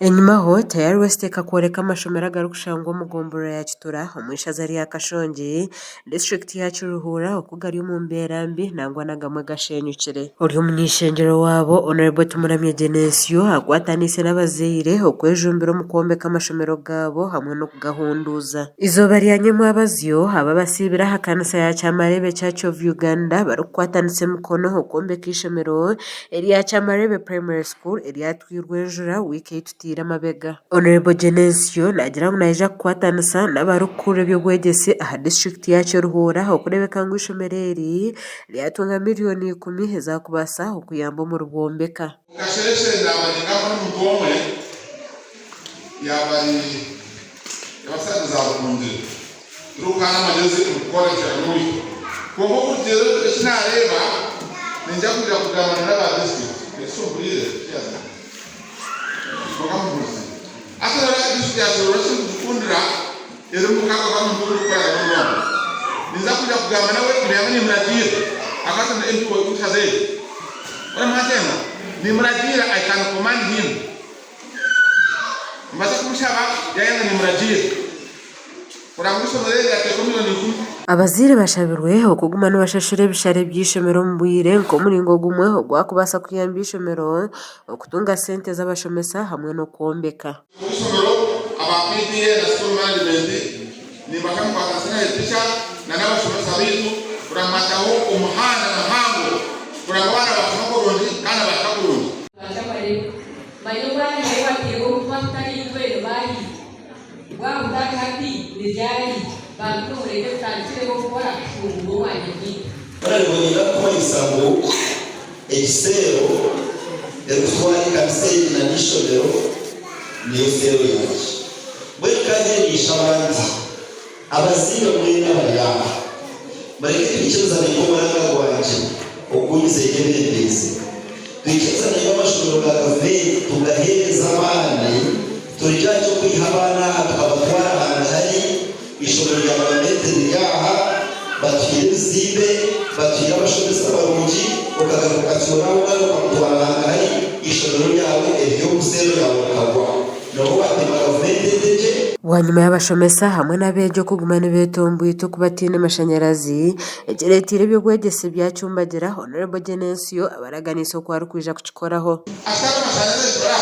enyuma ho tayari west kakoreka amashomero agarukushanga omugomboro ya Kitura omwishaza lya Kashongi district ya Kiruhura okugari mu mbera mbi nangwa nagamwe gashenyukire ori omunyishengero wabo honorable Tumuramye Genesio agwatanise n'abazeire okwejumbira omukombeka amashomero gabo hamwe no kugahunduza izoba lyanyemu abazyo aba basibira hakanisa ya Kyamarebe Church of Uganda barukwatanise mukono okombeka ishomero erya Kyamarebe Primary School eryatwirwenjura wiki tutira mabega honorable Genesio nagira ngo naija kukwatanisa n'abarukure by'obwegese aha district ya Kiruhura okurebeka ngo ishomereri lyatunga miliyoni 10 ezakubasa okuyamba mu rubwombeka kashereshe ndabaninga mu mugomwe yabari yabasaza zabukunde rukana mageze ukora cyane kuko kugero kinareba ninja kuja kugamana n'aba district esoburire cyaza Asal district ya Kiruhura kundira ero mukaka kwa mukuru kwa n'umuntu ninza kuja kugamana we kuyamani mrajiri akata na MP wa kutaze wala matema ni mrajiri I can command him mbaza kumshaba yayanga ni mrajiri kuranguso mrele ya tekomino ni abazire bashabirwe okuguma n'abashashure bishare byishomero mbuyire nko muringo gumwe ogwakubasa kuyamba ishomero okutunga sente z'abashomesa hamwe no kwombeka ishomero aba PTA na school management ni bakamu bakasana teacher na n'abashomesa bitu kuramataho umuhanda nahango kurangwana bakamurundi kana bakakurundi mayobani yewatiro twatari kwero bayi wa ndakati nijari bantu rege tantire go gukora ubu wanjye barabonera ko isango egisero erutwari kanseri na nishobero niyo sero yaje we kandi nishabandi abazira muri n'abayama bareke bicezana ko baranga gwanje okuyize gebendeze bicezana y'amashuri gagave tugahereza abana turijaje kwiha abana tukabatwara ahantu hari ishobora ry'abameteri yaha batwire zibe batwire abashomesa barungi ukagaruka tsonaho nawe bakutwara ahantu hari ishobora ryawe eryo gusero yawe ukagwa noho batema gavendedeje wanyuma y'abashomesa hamwe n'abejo kugumana betombuye to kubatine amashanyarazi egeretire byo gwegese byacyumbagira honorable Genesio abaraganiso kwa rukwija kucikoraho asaba amashanyarazi bora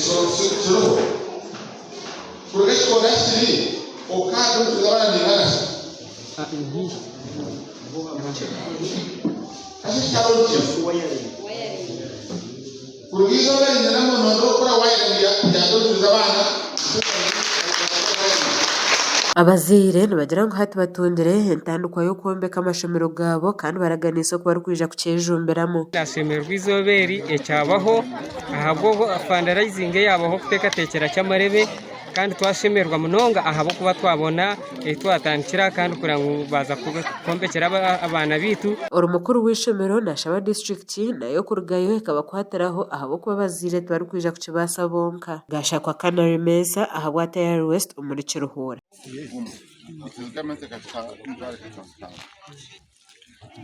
Suru, porque es con este o cada uno de la niña. Así está lo que porque eso la niña no no para guayar ya todo se zabana. abazire nibagira ngo hati batundire entandukwa yo kwombeka amashomero gabo kandi baraganiso ko barukwija kucyejumberamo Nasemerwa izoberi ecyabaho ahabwo fundraising yabaho kutekatekera Kyamarebe kandi twashemerwa munonga ahabo kuba twabona twatandikira kandi kugira ngo baza kukombekera abana bitu orumukuru w'ishomero nashaba district nayo kurugayo ikaba kwataraho ahabo kuba bazire twarukwija kucibasa bonka gashakwa Canary Mesa ahabwa Tayari West umuri Kiruhura